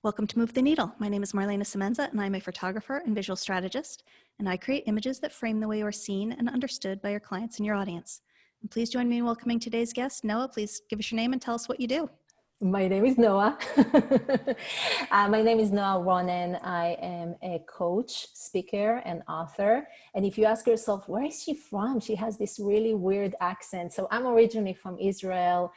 Welcome to Move the Needle. My name is Marlana Semenza, and I'm a photographer and visual strategist, and I create images that frame the way you are seen and understood by your clients and your audience. And please join me in welcoming today's guest. Noah, please give us your name and tell us what you do. My name is Noa. My name is Noa Ronen. I am a coach, speaker, and author. And if you ask yourself, where is she from? She has this really weird accent. So I'm originally from Israel,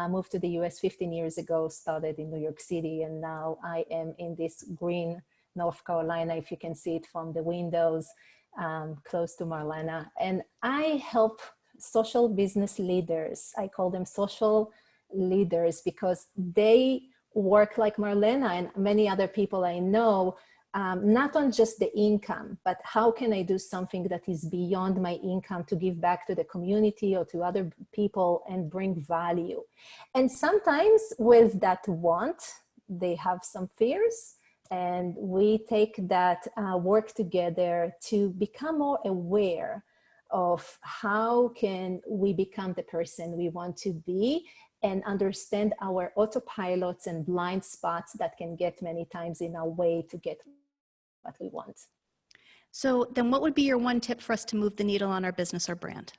moved to the US 15 years ago, started in New York City, and now I am in this green North Carolina, if you can see it from the windows, close to Marlana. And I help social business leaders. I call them social leaders because they work like Marlana and many other people I know, not on just the income, but how can I do something that is beyond my income to give back to the community or to other people and bring value. And sometimes with that want, they have some fears, and we take that work together to become more aware of how can we become the person we want to be and understand our autopilots and blind spots that can get many times in our way to get what we want. So then what would be your one tip for us to move the needle on our business or brand?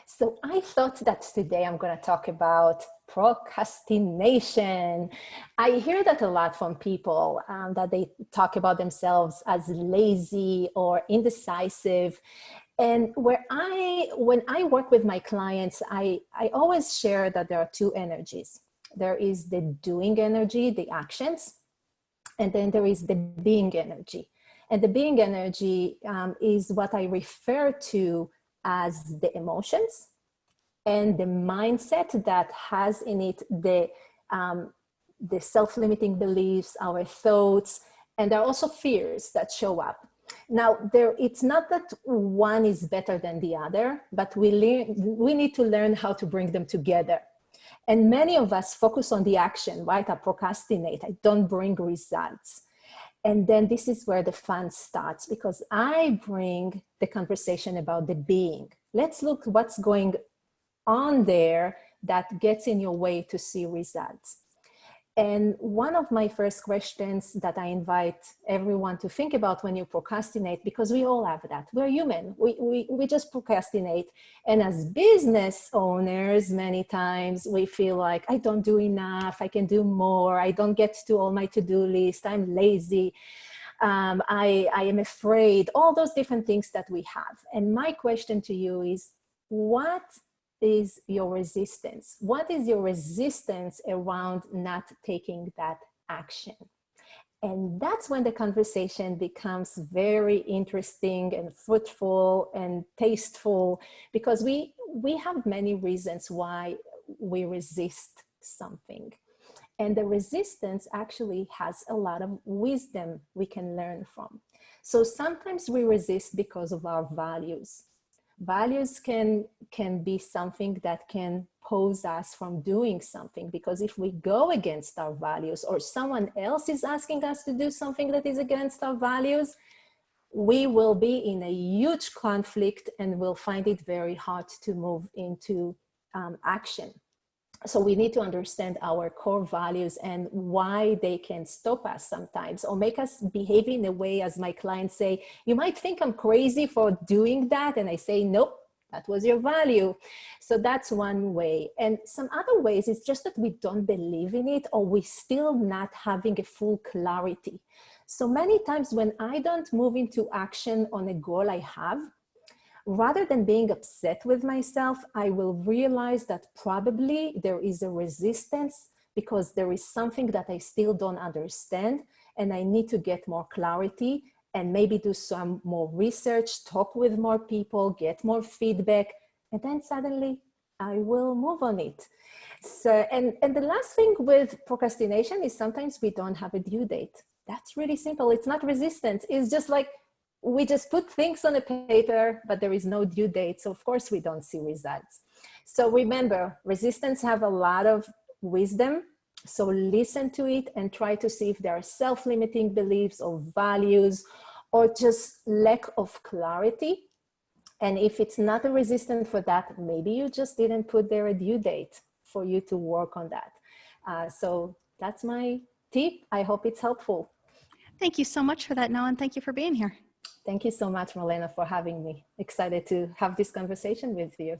So I thought that today I'm going to talk about procrastination. I hear that a lot from people, that they talk about themselves as lazy or indecisive. And when I work with my clients, I always share that there are two energies. There is the doing energy, the actions, and then there is the being energy. And the being energy is what I refer to as the emotions and the mindset that has in it the self-limiting beliefs, our thoughts, and there are also fears that show up. Now, it's not that one is better than the other, but we need to learn how to bring them together. And many of us focus on the action, right? I procrastinate, I don't bring results. And then this is where the fun starts, because I bring the conversation about the being. Let's look what's going on there that gets in your way to see results. And one of my first questions that I invite everyone to think about when you procrastinate, because we all have that. We're human. We just procrastinate. And as business owners, many times we feel like, I don't do enough. I can do more. I don't get to all my to-do list. I'm lazy. I am afraid. All those different things that we have. And my question to you is, what is your resistance? What is your resistance around not taking that action? And that's when the conversation becomes very interesting and fruitful and tasteful, because we have many reasons why we resist something. And the resistance actually has a lot of wisdom we can learn from. So sometimes we resist because of our values. Values can be something that can pose us from doing something, because if we go against our values or someone else is asking us to do something that is against our values, we will be in a huge conflict and we'll find it very hard to move into action. So we need to understand our core values and why they can stop us sometimes or make us behave in a way, as my clients say, you might think I'm crazy for doing that. And I say, nope, that was your value. So that's one way. And some other ways is just that we don't believe in it, or we still not having a full clarity. So many times when I don't move into action on a goal I have, rather than being upset with myself, I will realize that probably there is a resistance because there is something that I still don't understand, and I need to get more clarity and maybe do some more research, talk with more people, get more feedback, and then suddenly I will move on it. So, and the last thing with procrastination is sometimes we don't have a due date. That's really simple. It's not resistance. It's just like, we just put things on a paper, but there is no due date. So of course we don't see results. So remember, resistance have a lot of wisdom. So listen to it and try to see if there are self-limiting beliefs or values or just lack of clarity. And if it's not a resistance for that, maybe you just didn't put there a due date for you to work on that. So that's my tip. I hope it's helpful. Thank you so much for that, Noah, and thank you for being here. Thank you so much, Marlana, for having me. Excited to have this conversation with you.